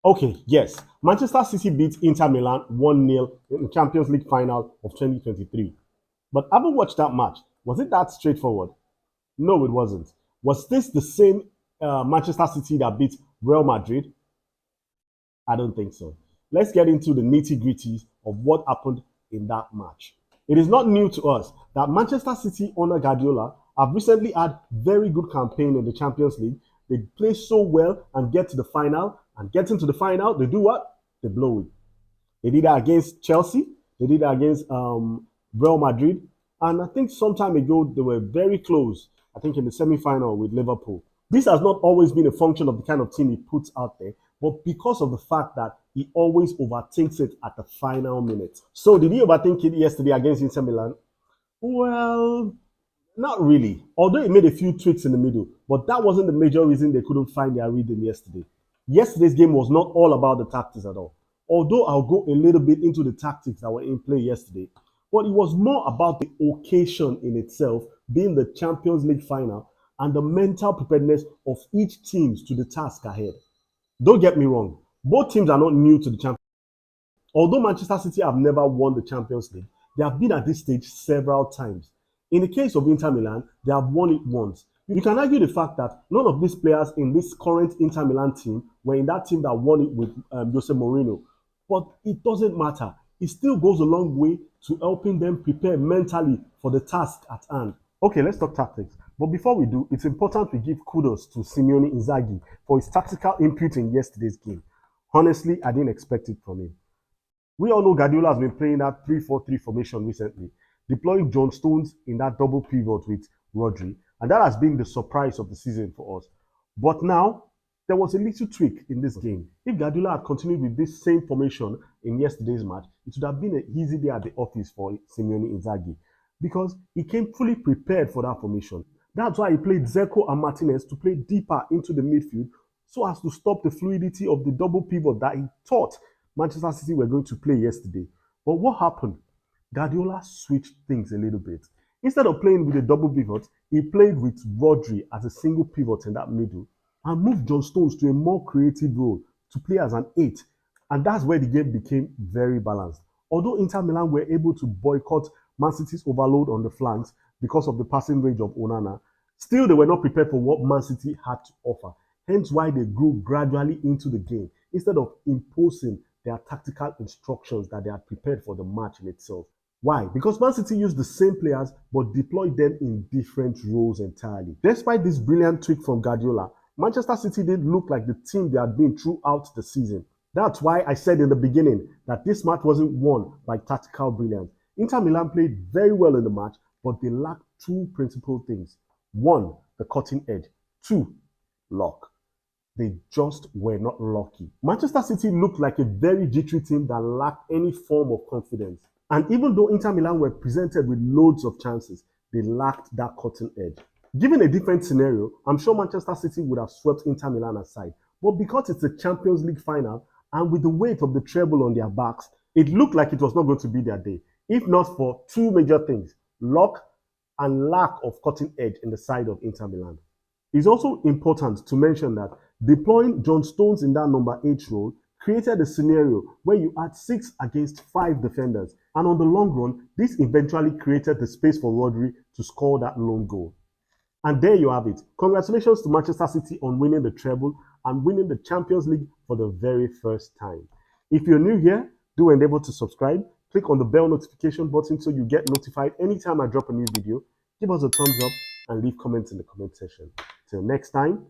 Okay, yes. Manchester City beat Inter Milan 1-0 in the Champions League final of 2023. But having watched that match, was it that straightforward? No, it wasn't. Was this the same Manchester City that beat Real Madrid? I don't think so. Let's get into the nitty gritties of what happened in that match. It is not new to us that Manchester City under Guardiola have recently had very good campaign in the Champions League. They play so well and get to the final, and getting to the final, they do what? They blow it. They did that against Chelsea. They did that against Real Madrid. And I think some time ago, they were very close, I think in the semi-final with Liverpool. This has not always been a function of the kind of team he puts out there, but because of the fact that he always overthinks it at the final minute. So did he overthink it yesterday against Inter Milan? Well, not really. Although he made a few tweaks in the middle, but that wasn't the major reason they couldn't find their rhythm yesterday. Yesterday's game was not all about the tactics at all. Although I'll go a little bit into the tactics that were in play yesterday, but it was more about the occasion in itself, being the Champions League final, and the mental preparedness of each team to the task ahead. Don't get me wrong, both teams are not new to the Champions League. Although Manchester City have never won the Champions League, they have been at this stage several times. In the case of Inter Milan, they have won it once. You can argue the fact that none of these players in this current Inter Milan team were in that team that won it with Jose Mourinho. But it doesn't matter. It still goes a long way to helping them prepare mentally for the task at hand. Okay, let's talk tactics. But before we do, it's important we give kudos to Simeone Inzaghi for his tactical input in yesterday's game. Honestly, I didn't expect it from him. We all know Guardiola has been playing that 3-4-3 formation recently, deploying John Stones in that double pivot with Rodri, and that has been the surprise of the season for us. But now, there was a little tweak in this game. If Guardiola had continued with this same formation in yesterday's match, it would have been an easy day at the office for Simeone Inzaghi because he came fully prepared for that formation. That's why he played Zeko and Martinez to play deeper into the midfield so as to stop the fluidity of the double pivot that he thought Manchester City were going to play yesterday. But what happened? Guardiola switched things a little bit. Instead of playing with a double pivot, he played with Rodri as a single pivot in that middle and moved John Stones to a more creative role to play as an 8. And that's where the game became very balanced. Although Inter Milan were able to boycott Man City's overload on the flanks because of the passing range of Onana, still they were not prepared for what Man City had to offer. Hence why they grew gradually into the game instead of imposing their tactical instructions that they had prepared for the match in itself. Why? Because Man City used the same players but deployed them in different roles entirely. Despite this brilliant trick from Guardiola, Manchester City didn't look like the team they had been throughout the season. That's why I said in the beginning that this match wasn't won by tactical brilliance. Inter Milan played very well in the match, but they lacked two principal things. One, the cutting edge. Two, luck. They just were not lucky. Manchester City looked like a very jittery team that lacked any form of confidence. And even though Inter Milan were presented with loads of chances, they lacked that cutting edge. Given a different scenario, I'm sure Manchester City would have swept Inter Milan aside. But because it's a Champions League final, and with the weight of the treble on their backs, it looked like it was not going to be their day, if not for two major things, luck and lack of cutting edge in the side of Inter Milan. It's also important to mention that deploying John Stones in that number 8 role created a scenario where you had 6 against 5 defenders. And on the long run, this eventually created the space for Rodri to score that lone goal. And there you have it. Congratulations to Manchester City on winning the treble and winning the Champions League for the very first time. If you're new here, do endeavor to subscribe. Click on the bell notification button so you get notified anytime I drop a new video. Give us a thumbs up and leave comments in the comment section. Till next time,